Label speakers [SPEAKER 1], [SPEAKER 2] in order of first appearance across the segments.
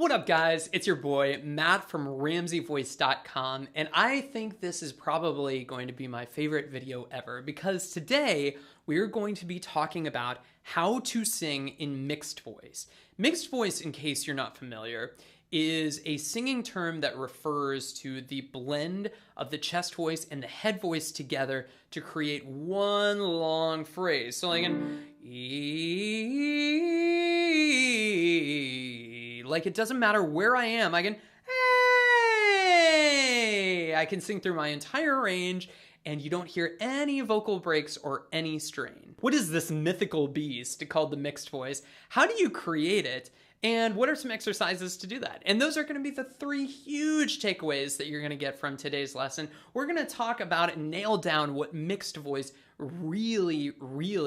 [SPEAKER 1] What up, guys? It's your boy, Matt from RamseyVoice.com, and I think this is probably going to be my favorite video ever because today we're going to be talking about how to sing in mixed voice. Mixed voice, in case you're not familiar, is a singing term that refers to the blend of the chest voice and the head voice together to create one long phrase. So like an like it doesn't matter where I am, I can hey! I can sing through my entire range and you don't hear any vocal breaks or any strain. What is this mythical beast called the mixed voice? How do you create it? And what are some exercises to do that? And those are going to be the three huge takeaways that you're going to get from today's lesson. We're going to talk about and nail down what mixed voice really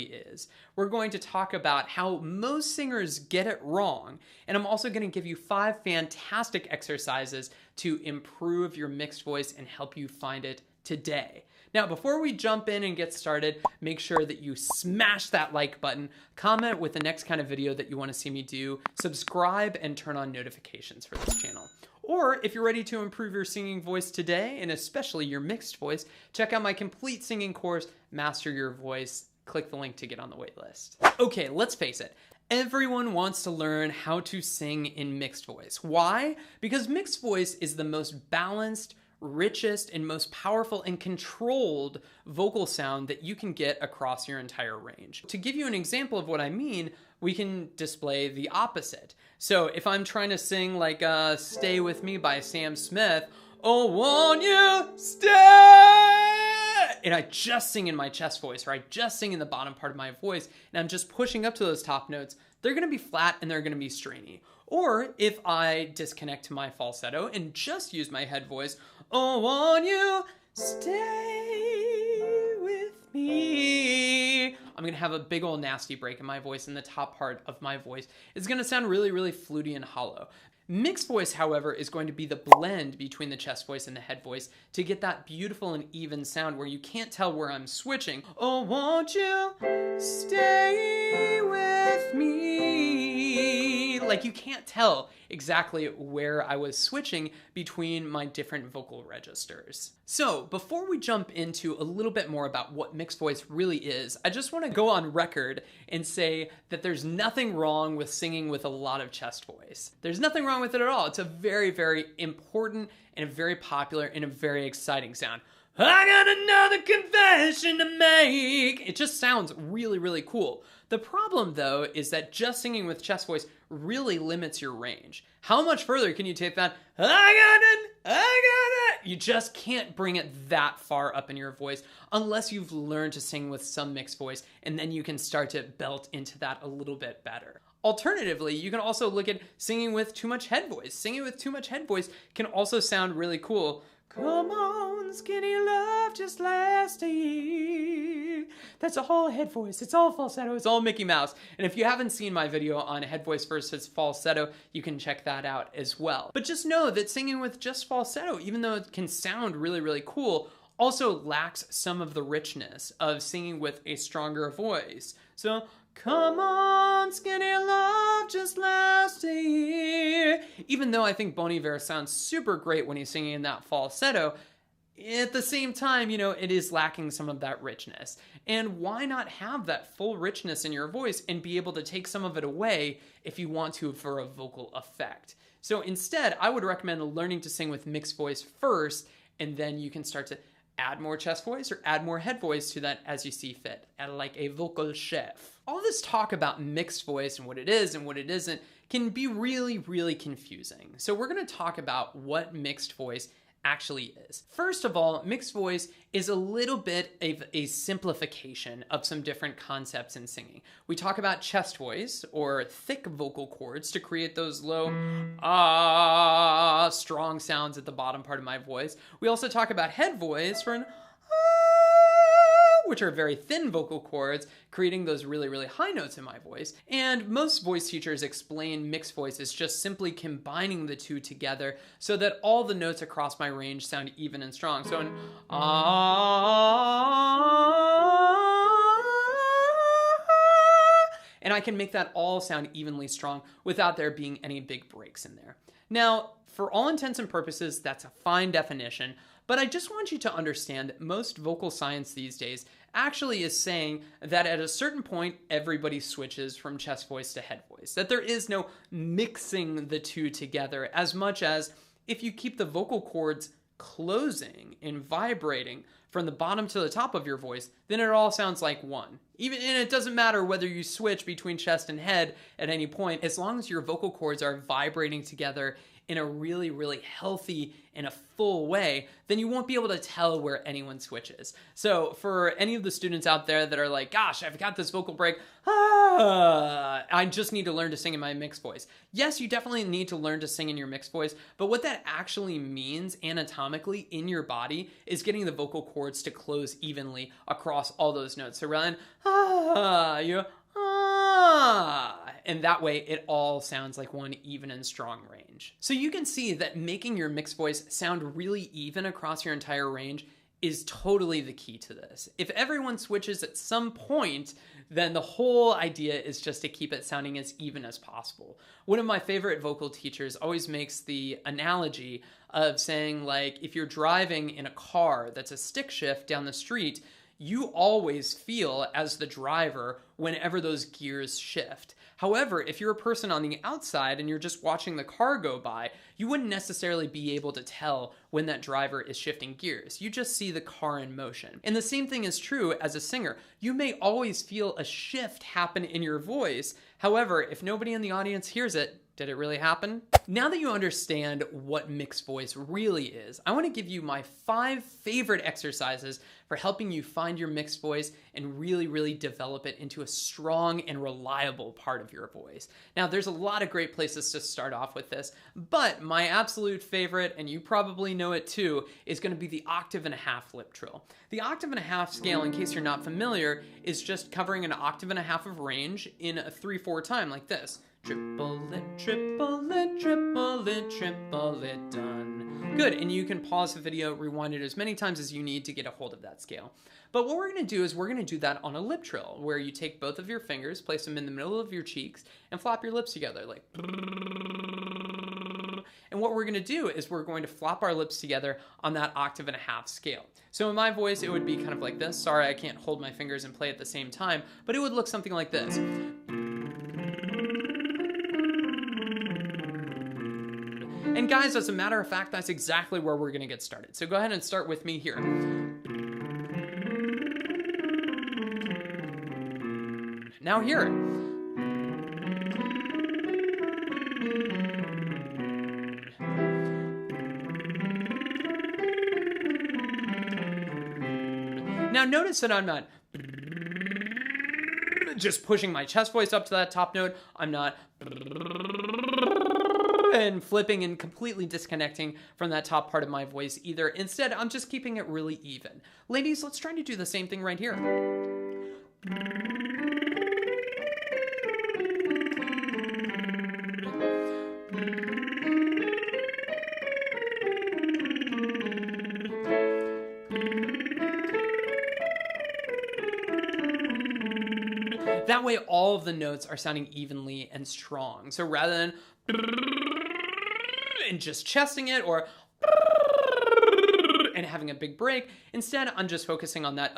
[SPEAKER 1] is. We're going to talk about how most singers get it wrong. And I'm also going to give you 5 fantastic exercises to improve your mixed voice and help you find it today. Now, before we jump in and get started, make sure that you smash that like button, comment with the next kind of video that you want to see me do, subscribe, and turn on notifications for this channel. Or if you're ready to improve your singing voice today, and especially your mixed voice, check out my complete singing course, Master Your Voice. Click the link to get on the wait list. Okay, let's face it. Everyone wants to learn how to sing in mixed voice. Why? Because mixed voice is the most balanced, richest, and most powerful and controlled vocal sound that you can get across your entire range. To give you an example of what I mean, we can display the opposite. So if I'm trying to sing like Stay With Me by Sam Smith, oh, won't you stay? And I just sing in my chest voice, or I just sing in the bottom part of my voice, and I'm just pushing up to those top notes, they're gonna be flat and they're gonna be strainy. Or if I disconnect to my falsetto and just use my head voice, oh, won't you stay with me? I'm gonna have a big old nasty break in my voice, and the top part of my voice is gonna sound really fluty and hollow. Mixed voice, however, is going to be the blend between the chest voice and the head voice to get that beautiful and even sound where you can't tell where I'm switching. Oh, won't you stay with me? Like you can't tell exactly where I was switching between my different vocal registers. So before we jump into a little bit more about what mixed voice really is, I just want to go on record and say that there's nothing wrong with singing with a lot of chest voice. There's nothing wrong with it at all. It's a very important and a very popular and a very exciting sound. I got another confession to make. It just sounds really cool. The problem though is that just singing with chest voice really limits your range. How much further can you take that? I got it. You just can't bring it that far up in your voice unless you've learned to sing with some mixed voice, and then you can start to belt into that a little bit better. Alternatively, you can also look at singing with too much head voice. Singing with too much head voice can also sound really cool. Come on, skinny love, just last a year. That's a whole head voice. It's all falsetto. It's all Mickey Mouse. And if you haven't seen my video on head voice versus falsetto, you can check that out as well. But just know that singing with just falsetto, even though it can sound really cool, also lacks some of the richness of singing with a stronger voice. So, come on, skinny love, just last a year. Even though I think Bon Iver sounds super great when he's singing in that falsetto, at the same time, you know, it is lacking some of that richness. And why not have that full richness in your voice and be able to take some of it away if you want to for a vocal effect? So instead, I would recommend learning to sing with mixed voice first, and then you can start to add more chest voice or add more head voice to that as you see fit, like a vocal chef. All this talk about mixed voice and what it is and what it isn't can be really confusing. So we're going to talk about what mixed voice actually is. First of all, mixed voice is a little bit of a simplification of some different concepts in singing. We talk about chest voice or thick vocal cords to create those low strong sounds at the bottom part of my voice. We also talk about head voice for an which are very thin vocal cords, creating those really high notes in my voice. And most voice teachers explain mixed voice as just simply combining the two together so that all the notes across my range sound even and strong. So an and I can make that all sound evenly strong without there being any big breaks in there. Now, for all intents and purposes, that's a fine definition, but I just want you to understand that most vocal science these days actually is saying that at a certain point, everybody switches from chest voice to head voice, that there is no mixing the two together as much as if you keep the vocal cords closing and vibrating from the bottom to the top of your voice, then it all sounds like one. And it doesn't matter whether you switch between chest and head at any point, as long as your vocal cords are vibrating together in a really, really healthy and a full way, then you won't be able to tell where anyone switches. So for any of the students out there that are like, gosh, I've got this vocal break, I just need to learn to sing in my mixed voice. Yes, you definitely need to learn to sing in your mixed voice, but what that actually means anatomically in your body is getting the vocal cords to close evenly across all those notes. So rather than, and that way it all sounds like one even and strong range. So you can see that making your mixed voice sound really even across your entire range is totally the key to this. If everyone switches at some point, then the whole idea is just to keep it sounding as even as possible. One of my favorite vocal teachers always makes the analogy of saying, like, if you're driving in a car that's a stick shift down the street, you always feel as the driver whenever those gears shift. However, if you're a person on the outside and you're just watching the car go by, you wouldn't necessarily be able to tell when that driver is shifting gears. You just see the car in motion. And the same thing is true as a singer. You may always feel a shift happen in your voice. However, if nobody in the audience hears it, did it really happen? Now that you understand what mixed voice really is, I want to give you my 5 favorite exercises for helping you find your mixed voice and really, really develop it into a strong and reliable part of your voice. Now, there's a lot of great places to start off with this, but my absolute favorite, and you probably know it too, is going to be the 1.5 lip trill. The 1.5 scale, in case you're not familiar, is just covering an 1.5 of range in a 3/4 time like this. Triplet, triplet, triplet, triplet, done. Good, and you can pause the video, rewind it as many times as you need to get a hold of that scale. But what we're going to do is we're going to do that on a lip trill, where you take both of your fingers, place them in the middle of your cheeks, and flop your lips together, like. And what we're going to do is we're going to flop our lips together on that 1.5 scale. So in my voice, it would be kind of like this. Sorry, I can't hold my fingers and play at the same time, but it would look something like this. And guys, as a matter of fact, that's exactly where we're gonna get started. So go ahead and start with me here. Now here. Now notice that I'm not just pushing my chest voice up to that top note. I'm not and flipping and completely disconnecting from that top part of my voice either. Instead, I'm just keeping it really even. Ladies, let's try to do the same thing right here. That way, all of the notes are sounding evenly and strong. So rather than and just chesting it or and having a big break, instead I'm just focusing on that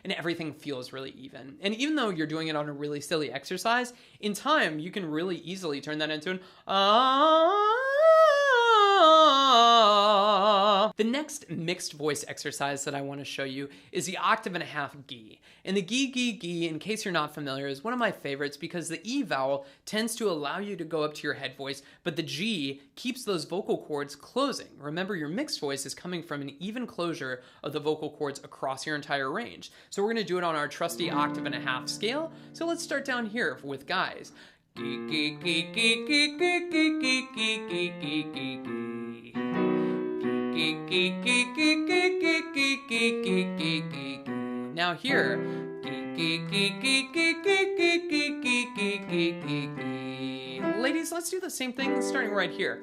[SPEAKER 1] and everything feels really even. And even though you're doing it on a really silly exercise, in time you can really easily turn that into an The next mixed voice exercise that I want to show you is the 1.5 G. And the G, in case you're not familiar, is one of my favorites because the E vowel tends to allow you to go up to your head voice, but the G keeps those vocal cords closing. Remember, your mixed voice is coming from an even closure of the vocal cords across your entire range. So we're going to do it on our trusty 1.5 scale. So let's start down here with guys. Now here, ladies, let's do the same thing starting right here.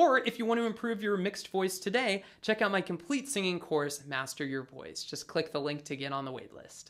[SPEAKER 1] Or if you want to improve your mixed voice today, check out my complete singing course, Master Your Voice. Just click the link to get on the waitlist.